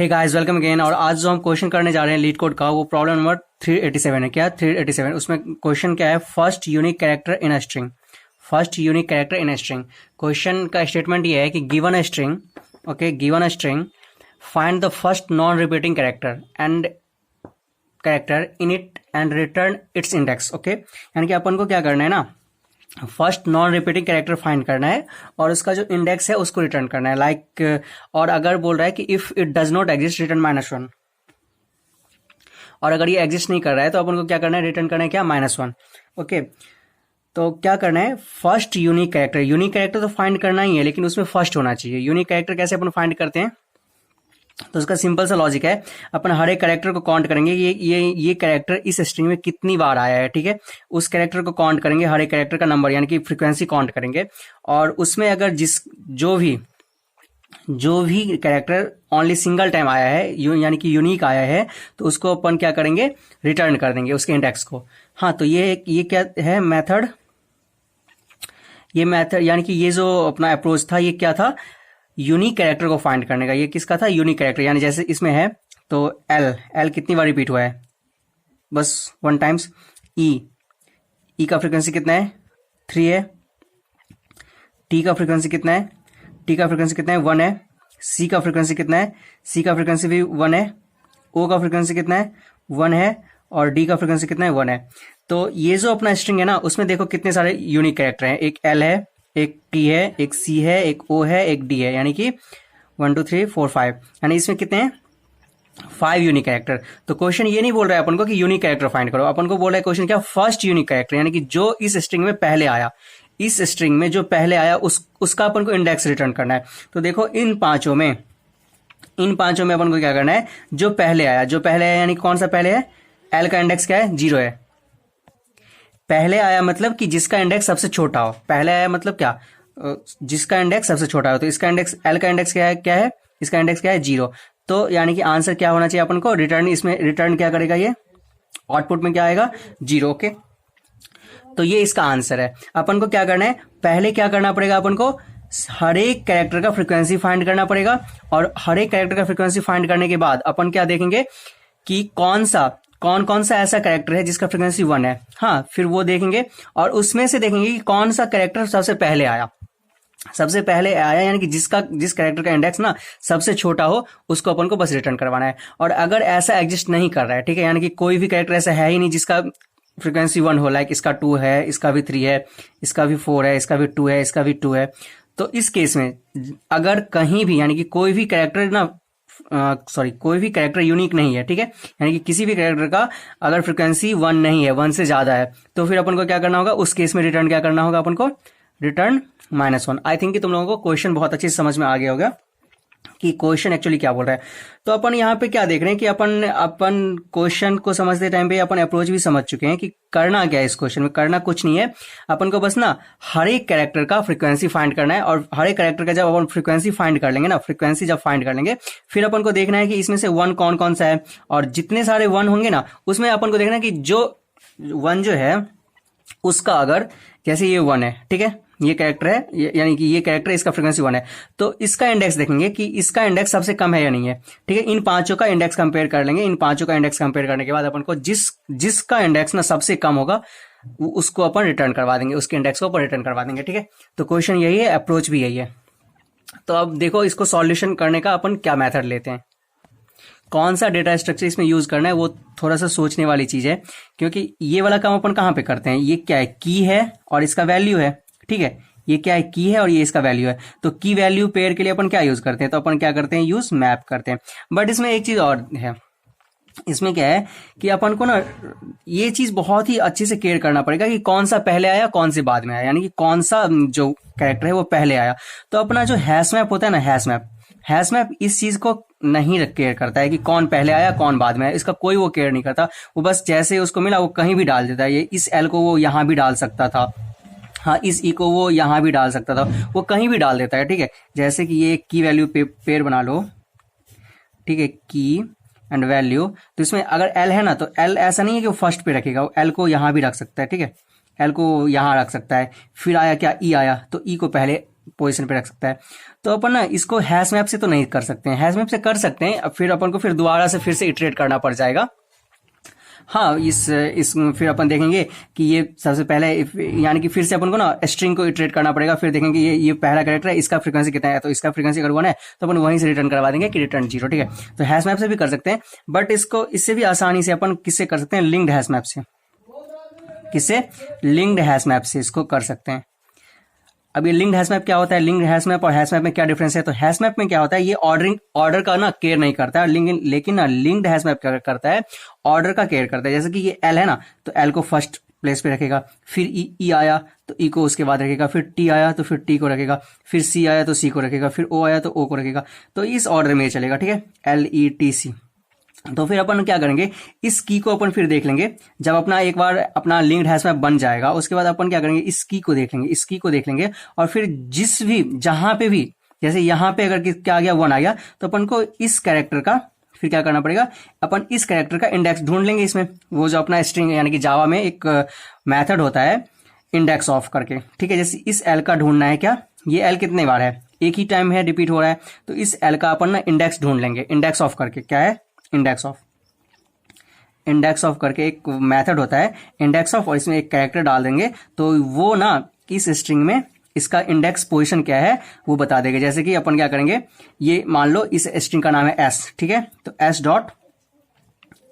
Hey guys welcome again. और आज जो हम क्वेश्चन करने जा रहे हैं लीड कोड का, वो प्रॉब्लम नंबर 387 है। क्या 387? उसमें क्वेश्चन क्या है? First unique character in a string. First unique character in a string. Question का स्टेटमेंट ये है कि given a string, okay, given a string, find the first non repeating character in it and return it's index. Okay, यानी कि अपन को क्या करना है ना, first non repeating character find करना है और उसका जो इंडेक्स है उसको रिटर्न करना है। लाइक और अगर बोल रहा है कि if it does not exist return -1, और अगर ये एग्जिस्ट नहीं कर रहा है तो अपन को क्या करना है? रिटर्न करना है क्या? -1। ओके, तो क्या करना है? First unique character. Unique character तो फाइंड करना ही है, लेकिन उसमें फर्स्ट होना चाहिए। यूनिक कैरेक्टर कैसे अपन फाइंड करते हैं? तो उसका सिंपल सा लॉजिक है, अपन हर एक कैरेक्टर को काउंट करेंगे, ये कैरेक्टर इस स्ट्रिंग में कितनी बार आया है, ठीक है। उस कैरेक्टर को काउंट करेंगे, हर एक कैरेक्टर का नंबर यानी कि फ्रीक्वेंसी काउंट करेंगे, और उसमें अगर जो भी कैरेक्टर ओनली सिंगल टाइम आया है, यानी कि यूनिक आया है, तो उसको अपन क्या करेंगे? रिटर्न कर देंगे उसके इंडेक्स को। हाँ, तो ये क्या है? मेथड। ये मेथड यानी कि ये जो अपना अप्रोच था, ये क्या था? यूनिक कैरेक्टर को फाइंड करने का। ये किसका था? Unique character. यानी जैसे इसमें है तो एल कितनी बार रिपीट हुआ है? बस 1 टाइम्स। ई का फ्रीक्वेंसी कितना है? 3 है। टी का फ्रीक्वेंसी कितना है? टी का फ्रीक्वेंसी कितना है? 1 है। सी का फ्रीक्वेंसी कितना है? सी का फ्रीक्वेंसी भी 1 है। ओ का फ्रीक्वेंसी कितना है? 1 है। और डी का फ्रीक्वेंसी कितना है? 1 है। तो ये जो अपना स्ट्रिंग है ना, उसमें देखो कितने सारे यूनिक कैरेक्टर हैं। एक एल है, एक टी है, एक सी है, एक ओ है, एक डी है, यानी कि 1 2 3 4 5, यानी इसमें कितने हैं? 5 यूनिक कैरेक्टर। तो क्वेश्चन ये नहीं बोल रहा है अपन को कि यूनिक कैरेक्टर फाइंड करो, अपन को बोल रहा है क्वेश्चन क्या? फर्स्ट यूनिक कैरेक्टर, यानी कि जो इस स्ट्रिंग में पहले आया, इस स्ट्रिंग में जो पहले आया उसका अपन को इंडेक्स रिटर्न करना है। तो देखो इन पांचों में अपन को क्या करना है? जो पहले आया यानी कौन सा पहले है? एल का इंडेक्स क्या है? 0 है। पहले आया मतलब कि जिसका इंडेक्स सबसे छोटा हो। पहले आया मतलब क्या? जिसका इंडेक्स सबसे छोटा हो। तो इसका इंडेक्स, एल का इंडेक्स क्या है? इसका इंडेक्स क्या है? 0। तो यानी कि आंसर क्या होना चाहिए अपन को? रिटर्न। इसमें रिटर्न क्या करेगा? ये आउटपुट में क्या आएगा? 0। ओके, तो ये इसका आंसर है। अपन को क्या करना है? पहले क्या करना पड़ेगा? अपन को हर एक कैरेक्टर का फ्रीक्वेंसी फाइंड करना पड़ेगा, और हर एक कैरेक्टर का फ्रीक्वेंसी फाइंड करने के बाद अपन क्या देखेंगे कि कौन कौन सा ऐसा कैरेक्टर है जिसका फ्रीक्वेंसी 1 है। हाँ, फिर वो देखेंगे और उसमें से देखेंगे कि कौन सा कैरेक्टर सबसे पहले आया। यानी कि जिस कैरेक्टर का इंडेक्स ना सबसे छोटा हो, उसको अपन को बस रिटर्न करवाना है। और अगर ऐसा एग्जिस्ट नहीं कर रहा है, ठीक है, यानी कि कोई भी कैरेक्टर ऐसा है ही नहीं जिसका फ्रीक्वेंसी 1 हो, लाइक इसका 2 है, इसका भी 3 है, इसका भी 4 है, इसका भी 2 है, इसका भी 2 है, तो इस केस में अगर कहीं भी यानी कि कोई भी कैरेक्टर यूनिक नहीं है, ठीक है, यानी कि किसी भी कैरेक्टर का अगर फ्रीक्वेंसी 1 नहीं है, 1 से ज्यादा है, तो फिर अपन को क्या करना होगा? उस केस में रिटर्न क्या करना होगा? अपन को रिटर्न -1। आई थिंक कि तुम लोगों को क्वेश्चन बहुत अच्छे से समझ में आ गया होगा कि क्वेश्चन एक्चुअली क्या बोल रहा है। तो अपन यहाँ पे क्या देख रहे हैं कि अपन क्वेश्चन को समझते टाइम पे अपन अप्रोच भी समझ चुके हैं कि करना क्या है। इस क्वेश्चन में करना कुछ नहीं है, अपन को बस ना हर एक कैरेक्टर का फ्रीक्वेंसी फाइंड करना है, और हर एक कैरेक्टर का जब अपन फ्रीक्वेंसी फाइंड कर लेंगे ना, फ्रीक्वेंसी जब फाइंड कर लेंगे, फिर अपन को देखना है कि इसमें से 1 कौन कौन सा है, और जितने सारे 1 होंगे ना, उसमें अपन को देखना है कि जो 1 जो है उसका, अगर जैसे ये 1 है, ठीक है, ये कैरेक्टर है, यानी कि ये कैरेक्टर, इसका फ्रीक्वेंसी 1 है, तो इसका इंडेक्स देखेंगे कि इसका इंडेक्स सबसे कम है या नहीं है, ठीक है। इन पांचों का इंडेक्स कंपेयर कर लेंगे। इन पांचों का इंडेक्स कंपेयर करने के बाद अपन को जिसका इंडेक्स ना सबसे कम होगा उसको अपन रिटर्न करवा देंगे, उसके इंडेक्स को अपन रिटर्न करवा देंगे, ठीक है। तो क्वेश्चन यही है, अप्रोच भी यही है। तो अब देखो इसको सॉल्यूशन करने का अपन क्या मेथड लेते हैं, कौन सा डेटा स्ट्रक्चर इसमें यूज करना है, वो थोड़ा सा सोचने वाली चीज है, क्योंकि ये वाला काम अपन कहाँ पे करते हैं? ये क्या है? की है और इसका वैल्यू है, ठीक है। ये क्या है? की है और ये इसका वैल्यू है। तो की वैल्यू पेयर के लिए अपन क्या यूज करते हैं? तो अपन क्या करते हैं? यूज मैप करते हैं। बट इसमें एक चीज और है, इसमें क्या है कि अपन को ना ये चीज बहुत ही अच्छे से केयर करना पड़ेगा कि कौन सा पहले आया, कौन से बाद में आया, यानी कि कौन सा जो कैरेक्टर है वो पहले आया। तो अपना जो हैश मैप होता है ना, हैश मैप इस चीज को नहीं केयर करता है कि कौन पहले आया कौन बाद में आया, इसका कोई वो केयर नहीं करता। वो बस जैसे उसको मिला वो कहीं भी डाल देता है। ये इस एल को वो यहां भी डाल सकता था, हाँ, इस ई को वो यहां भी डाल सकता था, वो कहीं भी डाल देता है, ठीक है। जैसे कि ये की वैल्यू पेयर बना लो, ठीक है, की एंड वैल्यू। तो इसमें अगर एल है ना, तो एल ऐसा नहीं है कि वो फर्स्ट पे रखेगा, वो एल को यहां भी रख सकता है, ठीक है, एल को यहां रख सकता है। फिर आया क्या? ई आया, तो ई को पहले पोजीशन पे रख सकता है। तो अपन ना इसको हैश मैप से तो नहीं कर सकते हैं, हैश मैप से कर सकते हैं, अब फिर अपन को फिर दोबारा से फिर से इटरेट करना पड़ जाएगा। हाँ, इस फिर अपन देखेंगे कि ये सबसे पहले यानी कि फिर से अपन को ना स्ट्रिंग को इटरेट करना पड़ेगा, फिर देखेंगे ये पहला कैरेक्टर है, इसका फ्रीक्वेंसी कितना है, तो इसका फ्रीक्वेंसी अगर 1 है तो अपन वहीं से रिटर्न करवा देंगे कि रिटर्न 0, ठीक है। तो हैश मैप से भी कर सकते हैं, बट इसको इससे भी आसानी से अपन किससे कर सकते हैं, लिंक्ड हैश मैप से। किससे? लिंक्ड हैश मैप से इसको कर सकते हैं। अब ये लिंक्ड हैश मैप क्या होता है, लिंक्ड हैश मैप और हैश मैप में क्या डिफरेंस है? तो हैश मैप में क्या होता है, ये ऑर्डर का ना केयर नहीं करता है, लेकिन ना लिंक्ड हैश मैप क्या करता है, ऑर्डर का केयर करता है। जैसे कि ये एल है ना, तो एल को फर्स्ट प्लेस पे रखेगा, फिर ई आया तो ई को उसके बाद रखेगा, फिर टी आया तो फिर टी को रखेगा, फिर सी आया तो सी को रखेगा, फिर ओ आया तो ओ को रखेगा। तो इस ऑर्डर में चलेगा, ठीक है, LETC। तो फिर अपन क्या करेंगे, इस की को अपन फिर देख लेंगे जब अपना एक बार अपना लिंक्ड हैश मैप बन जाएगा, उसके बाद अपन क्या करेंगे, इस की को देख लेंगे, इस की को देख लेंगे, और फिर जिस भी जहां पे भी, जैसे यहां पे अगर क्या आ गया 1 आ गया, तो अपन को इस कैरेक्टर का फिर क्या करना पड़ेगा, अपन इस कैरेक्टर का इंडेक्स ढूंढ लेंगे इसमें। वो जो अपना स्ट्रिंग यानी कि जावा में एक मेथड होता है इंडेक्स ऑफ करके, ठीक है। जैसे इस एल का ढूंढना है, क्या ये एल कितने बार है, एक ही टाइम है, रिपीट हो रहा है, तो इस एल का अपन ना इंडेक्स ढूंढ लेंगे, इंडेक्स ऑफ करके। क्या है? इंडेक्स ऑफ करके एक मेथड होता है इंडेक्स ऑफ, और इसमें एक कैरेक्टर डाल देंगे तो वो ना इस स्ट्रिंग में इसका इंडेक्स पोजीशन क्या है वो बता देगा। जैसे कि अपन क्या करेंगे, ये मान लो इस स्ट्रिंग का नाम है s, ठीक है, तो s डॉट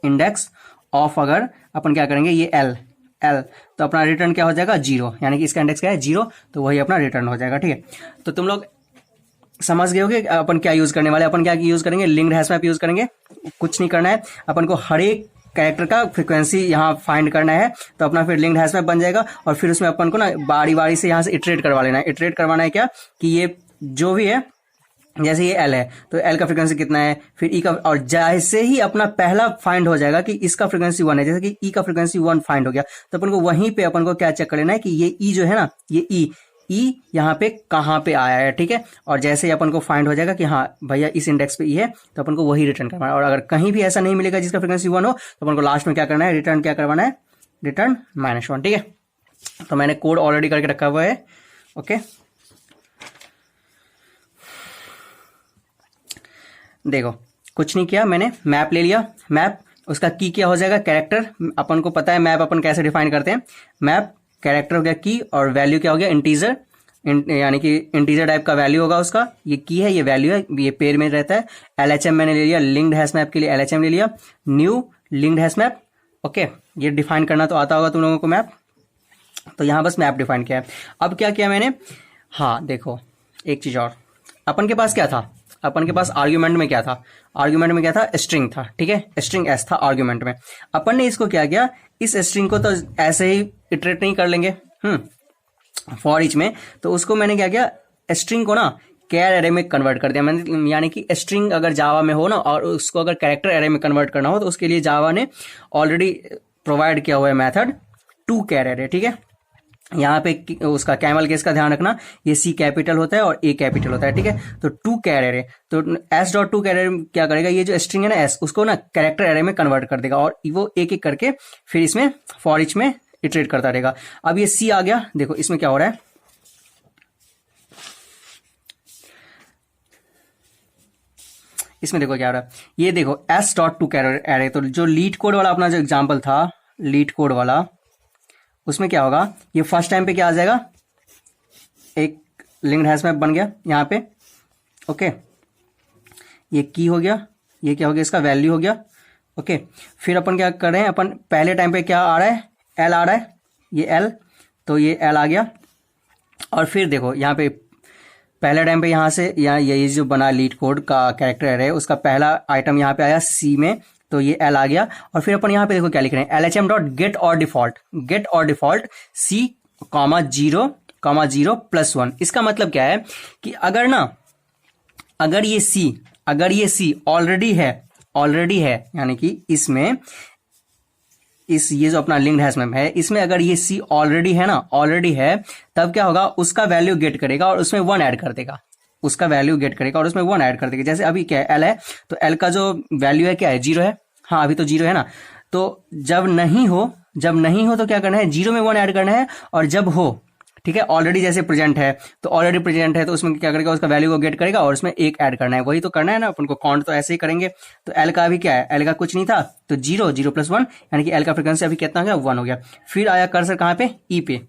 इंडेक्स ऑफ, अगर अपन क्या करेंगे ये l तो अपना रिटर्न क्या हो जाएगा 0, यानी कि इसका इंडेक्स क्या है 0, तो वही अपना रिटर्न हो जाएगा, ठीक है। तो तुम लोग समझ गए होगे अपन क्या यूज करने वाले, अपन क्या यूज करेंगे, लिंक्ड हैश मैप यूज करेंगे। कुछ नहीं करना है, अपन को हर एक कैरेक्टर का फ्रीक्वेंसी यहाँ फाइंड करना है, तो अपना फिर लिंक्ड हैश मैप बन जाएगा, और फिर उसमें अपन को ना बारी बारी से यहाँ से इटरेट करवा लेना है। इटरेट करवाना है क्या कि ये जो भी है, जैसे ये एल है तो एल का फ्रीक्वेंसी कितना है, फिर ई का, और जैसे ही अपना पहला फाइंड हो जाएगा कि इसका फ्रीक्वेंसी 1 है, जैसे कि ई का फ्रीक्वेंसी 1 फाइंड हो गया, तो अपन को वहीं पे अपन को क्या चेक कर लेना है कि ये ई जो है ना, ये ई यहाँ पे कहाँ पे आया है, ठीक है। और जैसे ही अपन को फाइंड हो जाएगा कि हाँ भैया इस इंडेक्स पे ई है, तो अपन को वही रिटर्न करवाना है। और अगर कहीं भी ऐसा नहीं मिलेगा जिसका फ्रीक्वेंसी 1 हो, तो अपन को लास्ट में क्या करना है, रिटर्न क्या करवाना है, रिटर्न -1, ठीक है। तो मैंने कोड ऑलरेडी करके रखा हुआ है, ओके। देखो कुछ नहीं किया मैंने, मैप ले लिया, मैप उसका की क्या हो जाएगा, कैरेक्टर। अपन को पता है मैप अपन कैसे डिफाइन करते हैं, मैप कैरेक्टर हो गया की, और वैल्यू क्या हो गया, इंटीजर, यानी कि इंटीजर टाइप का वैल्यू होगा उसका, ये की है, ये वैल्यू है, ये पेयर में रहता है। LHM मैंने ले लिया, लिंक्ड हैश मैप के लिए LHM ले लिया, new linked hash map, okay. ये डिफाइन करना तो आता होगा तुम लोगों को मैप, तो यहां बस मैप डिफाइन किया है। अब क्या किया मैंने, हाँ देखो एक चीज और, अपन के पास क्या था, अपन के पास आर्ग्यूमेंट में क्या था, आर्ग्यूमेंट में क्या था, स्ट्रिंग था, ठीक है, स्ट्रिंग s था आर्ग्यूमेंट में। अपन ने इसको क्या किया, इस स्ट्रिंग को तो ऐसे ही इटरेट नहीं कर लेंगे फॉर ईच में, तो उसको मैंने क्या किया, स्ट्रिंग को ना कैर एरे में कन्वर्ट कर दिया मैंने। यानी कि स्ट्रिंग अगर जावा में हो ना, और उसको अगर कैरेक्टर एरे में कन्वर्ट करना हो, तो उसके लिए जावा ने ऑलरेडी प्रोवाइड किया हुआ है मेथड टू कैर एरे, ठीक है। यहाँ पे उसका कैमल केस का ध्यान रखना, ये C कैपिटल होता है और A कैपिटल होता है, ठीक है। तो टू कैर एरे, तो S dot to char array क्या करेगा, ये जो स्ट्रिंग है ना S, उसको ना कैरेक्टर एरे में कन्वर्ट कर देगा, और वो एक एक करके फिर इसमें फॉर ईच में इटरेट करता रहेगा। अब ये C आ गया, देखो इसमें क्या हो रहा है, इसमें देखो क्या हो रहा है, ये देखो S dot to char array. तो जो लीड कोड वाला अपना जो एग्जाम्पल था, लीड कोड वाला, उसमें क्या होगा, ये फर्स्ट टाइम पे क्या आ जाएगा, एक लिंक्ड हैश मैप बन गया यहाँ पे, ओके। ये की हो गया, ये क्या हो गया, इसका वैल्यू हो गया, ओके। फिर अपन क्या कर रहे हैं, अपन पहले टाइम पे क्या आ रहा है, एल आ रहा है, ये एल, तो ये एल आ गया। और फिर देखो यहाँ पे पहले टाइम पे यहाँ से यहाँ ये जो बना लीड कोड का कैरेक्टर है, उसका पहला आइटम यहाँ पे आया C में, तो ये L आ गया। और फिर अपन यहाँ पे देखो क्या लिख रहे हैं, LHM डॉट गेट और डिफॉल्ट C, 0, +1। इसका मतलब क्या है कि अगर ये C ऑलरेडी है, यानी कि इसमें ये जो अपना लिंक्ड हैश मैप है, इसमें अगर ये C ऑलरेडी है, तब क्या होगा, उसका वैल्यू गेट करेगा और उसमें 1 ऐड कर देगा, जैसे अभी क्या है, L है, तो L का जो वैल्यू है क्या है, 0 है, हाँ अभी तो 0 है ना। तो जब नहीं हो तो क्या करना है, 0 में 1 ऐड करना है, और जब हो, ठीक है, ऑलरेडी जैसे प्रेजेंट है तो ऑलरेडी प्रेजेंट है तो उसमें क्या करेगा, उसका वैल्यू को गेट करेगा और उसमें एक ऐड करना है, वही तो करना है ना अपन को, काउंट तो ऐसे ही करेंगे। तो एल का अभी क्या है, एल का कुछ नहीं था तो 0, 0 + 1 यानी कि एल का फ्रीक्वेंसी अभी कितना हो गया, 1 हो गया। फिर आया कर्सर कहाँ पे, ई पे,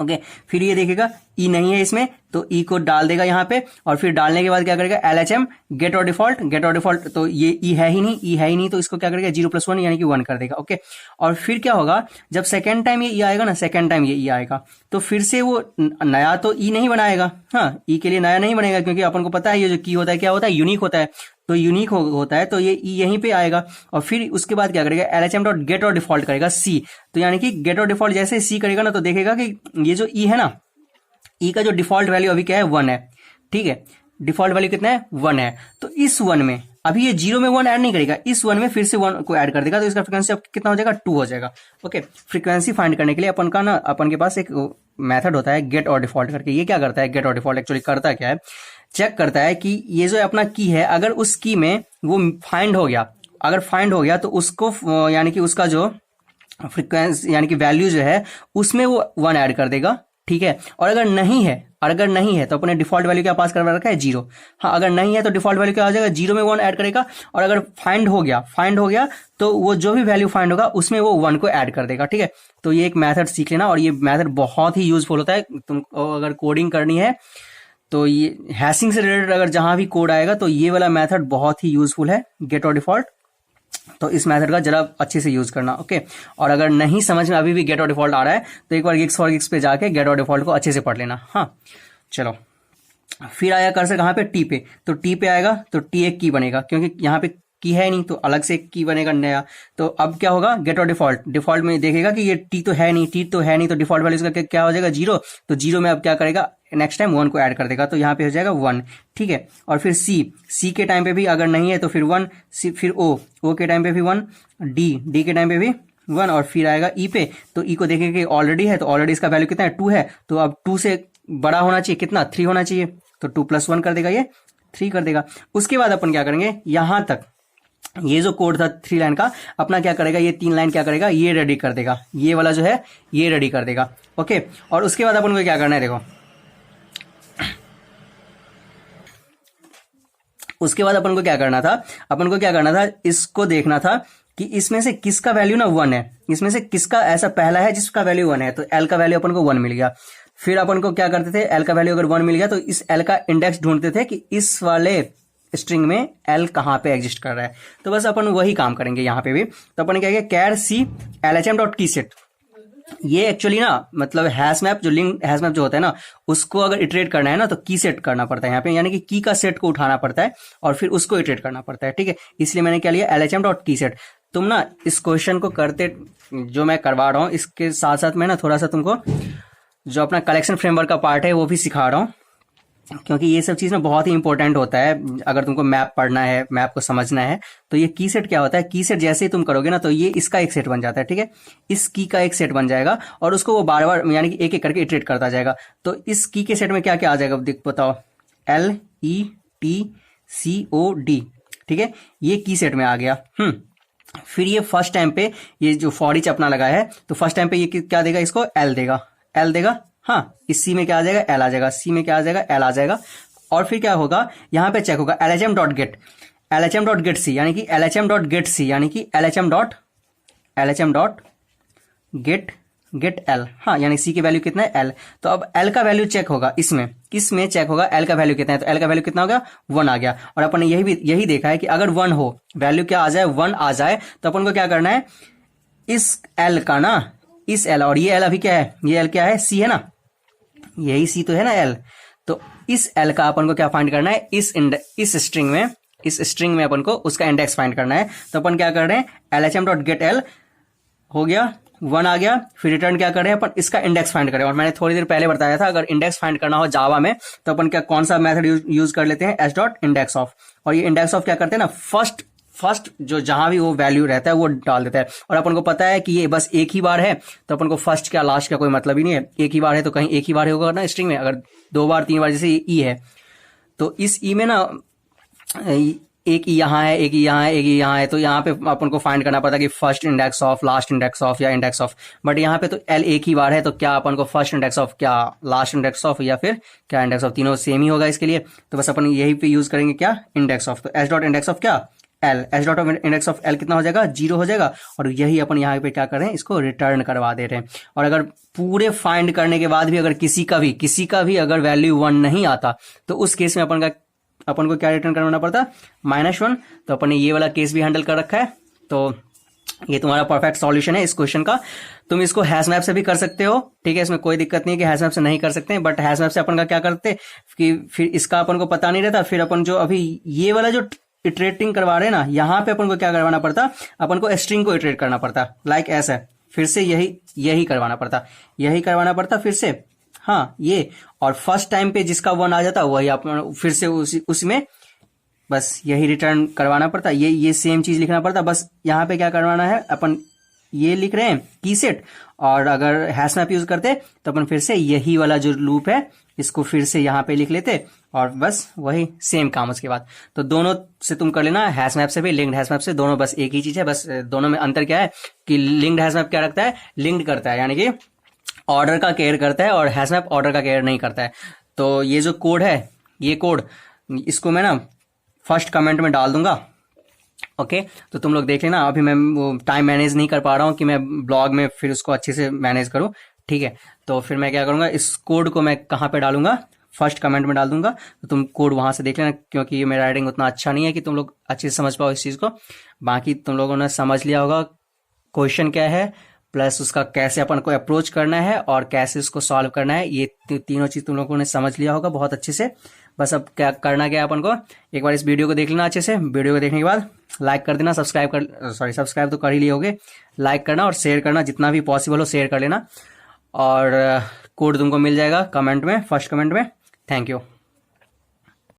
ओके। फिर ये देखेगा ई नहीं है इसमें तो ई को डाल देगा यहाँ पे, और फिर डालने के बाद क्या करेगा, LHM गेट और डिफॉल्ट, तो ये ई है ही नहीं, तो इसको क्या करेगा 0 + 1 यानी कि 1 कर देगा, ओके। और फिर क्या होगा, जब सेकेंड टाइम ये ई आएगा ना, सेकेंड टाइम ये ई आएगा तो फिर से वो नया तो ई नहीं बनाएगा, हाँ ई के लिए नया नहीं बनेगा, क्योंकि अपन को पता है ये जो की होता है क्या होता है, यूनिक होता है, तो यूनिक होता है तो ये ई यहीं पे आएगा। और फिर उसके बाद क्या करेगा, LHM डॉट गेट और डिफॉल्ट करेगा सी, तो यानी कि गेट और डिफॉल्ट जैसे सी करेगा ना तो देखेगा कि ये जो ई है ना, ई का जो डिफॉल्ट वैल्यू अभी क्या है, 1 है, ठीक है, डिफॉल्ट वैल्यू कितना है, 1 है। तो इस 1 में अभी ये 0 में 1 ऐड नहीं करेगा, इस 1 में फिर से 1 को ऐड कर देगा, तो इसका फ्रीक्वेंसी अब कितना हो जाएगा, 2 हो जाएगा, ओके। फ्रीक्वेंसी फाइंड करने के लिए अपन के पास एक मेथड होता है गेट और डिफॉल्ट करके। ये क्या करता है, गेट और डिफॉल्ट एक्चुअली करता क्या है, चेक करता है कि ये जो अपना की है, अगर उस की में वो फाइंड हो गया, अगर फाइंड हो गया तो उसको यानी कि उसका जो फ्रीक्वेंसी यानी कि वैल्यू जो है उसमें वो 1 ऐड कर देगा, ठीक है। और अगर नहीं है तो अपने डिफॉल्ट वैल्यू क्या पास करवा रखा है, 0, हाँ अगर नहीं है तो डिफॉल्ट वैल्यू क्या हो जाएगा, 0 में 1 ऐड करेगा, और अगर फाइंड हो गया तो वो जो भी वैल्यू फाइंड होगा उसमें वो 1 को ऐड कर देगा, ठीक है। तो ये एक मेथड सीख लेना, और ये मेथड बहुत ही यूजफुल होता है तुमको अगर कोडिंग करनी है तो। ये हैशिंग से रिलेटेड अगर जहां भी कोड आएगा तो ये वाला मेथड बहुत ही यूजफुल है, गेट और डिफॉल्ट, तो इस मेथड का जरा अच्छे से यूज करना, ओके। और अगर नहीं समझ में अभी भी गेट और डिफॉल्ट आ रहा है तो एक बार गिग्स फॉर गिग्स पे जाके गेट और डिफॉल्ट को अच्छे से पढ़ लेना, हाँ चलो। फिर आया कर्सर कहाँ पे, टी पे, तो टी पे आएगा तो टी एक की बनेगा, क्योंकि यहाँ पे की है नहीं तो अलग से एक की बनेगा नया। तो अब क्या होगा, गेट और डिफॉल्ट में देखेगा कि ये टी तो है नहीं, तो डिफॉल्ट वैल्यू का क्या हो जाएगा, 0, तो 0 में अब क्या करेगा, नेक्स्ट टाइम 1 को ऐड कर देगा, तो यहाँ पे हो जाएगा 1, ठीक है। और फिर सी के टाइम पे भी अगर नहीं है तो फिर 1, फिर ओ के टाइम पे भी 1, डी के टाइम पे भी 1, और फिर आएगा ई पे, तो ई को देखेगा कि ऑलरेडी है, तो ऑलरेडी इसका वैल्यू कितना है, 2 है, तो अब 2 से बड़ा होना चाहिए, कितना, 3 होना चाहिए, तो 2 + 1 कर देगा, ये 3 कर देगा। उसके बाद अपन क्या करेंगे, यहां तक ये जो कोड था 3 लाइन का, अपना क्या करेगा, ये 3 लाइन क्या करेगा, ये रेडी कर देगा, ये वाला जो है ये रेडी कर देगा, ओके। और उसके बाद अपन को क्या करना है, देखो उसके बाद अपन को क्या करना था, इसको देखना था कि इसमें से किसका वैल्यू ना 1 है, इसमें से किसका ऐसा पहला है जिसका वैल्यू 1 है, तो एल का वैल्यू अपन को 1 मिल गया। फिर अपन को क्या करते थे, एल का वैल्यू अगर 1 मिल गया तो इस एल का इंडेक्स ढूंढते थे कि इस वाले स्ट्रिंग में एल कहां पे एग्जिस्ट कर रहा है, तो बस अपन वही काम करेंगे यहाँ पे भी। तो अपन क्या किया, कैर सी LHM डॉट की सेट, ये एक्चुअली ना मतलब हैश मैप जो होता है ना, उसको अगर इटरेट करना है ना तो की सेट करना पड़ता है यहाँ पे, यानी कि की का सेट को उठाना पड़ता है और फिर उसको इटरेट करना पड़ता है, ठीक है। इसलिए मैंने क्या लिया, LHM डॉट की सेट। तुम ना इस क्वेश्चन को करते, जो मैं करवा रहा हूँ इसके साथ साथ मैं ना थोड़ा सा तुमको जो अपना कलेक्शन फ्रेमवर्क का पार्ट है वो भी सिखा रहा हूँ, क्योंकि ये सब चीज ना बहुत ही इंपॉर्टेंट होता है। अगर तुमको मैप पढ़ना है, मैप को समझना है, तो ये की सेट क्या होता है, की सेट जैसे ही तुम करोगे ना तो ये इसका एक सेट बन जाता है, ठीक है। इस की का एक सेट बन जाएगा और उसको वो बार बार यानी कि एक एक करके इटरेट करता जाएगा। तो इस की के सेट में क्या क्या आ जाएगा, देख बताओ, LETCOD, ठीक है, ये की सेट में आ गया। फिर ये फर्स्ट टाइम पे ये जो फॉर ईच अपना लगा है, तो फर्स्ट टाइम पे ये क्या देगा, इसको एल देगा, हाँ। इस सी में क्या आ जाएगा, एल आ जाएगा, सी में क्या आ जाएगा, एल आ जाएगा। और फिर क्या होगा, यहां पे चेक होगा LHM डॉट गेट सी, यानी कि LHM डॉट गेट एल, हाँ, यानी सी की वैल्यू कितना है, एल। तो अब एल का वैल्यू चेक होगा, इसमें चेक होगा एल का वैल्यू कितना है, तो एल का वैल्यू कितना हो गया, 1 आ गया। और अपन ने यही देखा है कि अगर 1 हो, वैल्यू क्या आ जाए, 1 आ जाए, तो अपन को क्या करना है, इस एल का ना, इस एल, और ये एल अभी क्या है, ये एल क्या है, सी है ना, यही सी तो है ना एल, तो इस एल का अपन को क्या फाइंड करना है, इस स्ट्रिंग में अपन को उसका इंडेक्स फाइंड करना है। तो अपन क्या कर रहे हैं, LHM डॉट गेट एल हो गया, 1 आ गया, फिर रिटर्न क्या कर रहे हैं, अपन इसका इंडेक्स फाइंड करें। और मैंने थोड़ी देर पहले बताया था, अगर इंडेक्स फाइंड करना हो जावा में तो अपन क्या कौन सा मेथड यूज कर लेते हैं, s डॉट इंडेक्स ऑफ। और ये इंडेक्स ऑफ क्या करते हैं ना, फर्स्ट जो जहां भी वो वैल्यू रहता है वो डाल देता है। और अपन को पता है कि ये बस एक ही बार है, तो अपन को फर्स्ट क्या लास्ट का कोई मतलब ही नहीं है, एक ही बार है तो कहीं एक ही बार होगा ना स्ट्रिंग में। अगर 2 बार 3 बार, जैसे ई है, तो इस ई में ना एक ही यहाँ है, एक ही यहाँ है, एक ही यहाँ है, तो यहाँ पे अपन को फाइंड करना पड़ता है कि first index of, last index of या इंडेक्स ऑफ। बट यहाँ पे तो एल एक ही बार है, तो क्या अपन को फर्स्ट इंडेक्स ऑफ, क्या लास्ट इंडेक्स ऑफ, या फिर क्या इंडेक्स ऑफ, तीनों सेम ही होगा इसके लिए। तो बस अपन यही पे यूज करेंगे क्या, इंडेक्स ऑफ। तो एच डॉट इंडेक्स ऑफ क्या, L, H dot of index of L कितना हो जाएगा, 0 हो जाएगा। और यही अपन यहाँ पे क्या कर रहे हैं, इसको रिटर्न करवा दे रहे हैं। और अगर पूरे फाइंड करने के बाद भी अगर किसी का भी अगर वैल्यू 1 नहीं आता, तो उस केस में अपन को क्या रिटर्न करवाना पड़ता, -1। तो अपन ने ये वाला केस भी हैंडल कर रखा है। तो ये तुम्हारा परफेक्ट सॉल्यूशन है इस क्वेश्चन का। तुम इसको हैश मैप से भी कर सकते हो, ठीक है, इसमें कोई दिक्कत नहीं है कि हैश मैप से नहीं कर सकते हैं। बट हैश मैप से अपन का क्या करते कि फिर इसका अपन को पता नहीं रहता, फिर अपन जो अभी ये वाला जो इटरेटिंग करवा रहे हैं ना, यहाँ पे अपन को क्या करवाना पड़ता, अपन को स्ट्रिंग को इटरेट करना पड़ता, लाइक ऐसा फिर से यही करवाना पड़ता फिर से। हाँ, ये और फर्स्ट टाइम पे जिसका 1 आ जाता वही अपन फिर से उसमें बस यही रिटर्न करवाना पड़ता, ये सेम चीज लिखना पड़ता। बस यहाँ पे क्या करवाना है, अपन ये लिख रहे हैं की सेट, और अगर हैश मैप यूज करते तो अपन फिर से यही वाला जो लूप है इसको फिर से यहाँ पे लिख लेते, और बस वही सेम काम उसके बाद। तो दोनों से तुम कर लेना, हैश मैप से भी, लिंक्ड हैश मैप से, दोनों बस एक ही चीज है। बस दोनों में अंतर क्या है कि लिंक्ड हैश मैप क्या रखता है, लिंक्ड करता है, यानी कि ऑर्डर का केयर करता है, और हैश मैप ऑर्डर का केयर नहीं करता है। तो ये जो कोड है, ये कोड इसको मैं ना फर्स्ट कमेंट में डाल दूंगा। ओके, तो तुम लोग देख लेना। अभी मैं वो टाइम मैनेज नहीं कर पा रहा हूँ कि मैं ब्लॉग में फिर उसको अच्छे से मैनेज करूँ, ठीक है। तो फिर मैं क्या करूंगा, इस कोड को मैं कहाँ पे डालूंगा, फर्स्ट कमेंट में डाल दूंगा। तो तुम कोड वहां से देख लेना, क्योंकि मेरा राइटिंग उतना अच्छा नहीं है कि तुम लोग अच्छे से समझ पाओ इस चीज को। बाकी तुम लोगों ने समझ लिया होगा क्वेश्चन क्या है, प्लस उसका कैसे अपन को अप्रोच करना है और कैसे उसको सॉल्व करना है। ये तीनों चीज तुम लोगों ने समझ लिया होगा बहुत अच्छे से। बस अब क्या करना, क्या अपन को एक बार इस वीडियो को देख लेना अच्छे से। वीडियो को देखने के बाद लाइक कर देना, सब्सक्राइब तो कर ही लिए होगे, लाइक करना और शेयर करना, जितना भी पॉसिबल हो शेयर कर लेना। और कोड तुमको मिल जाएगा कमेंट में, फर्स्ट कमेंट में। Thank you.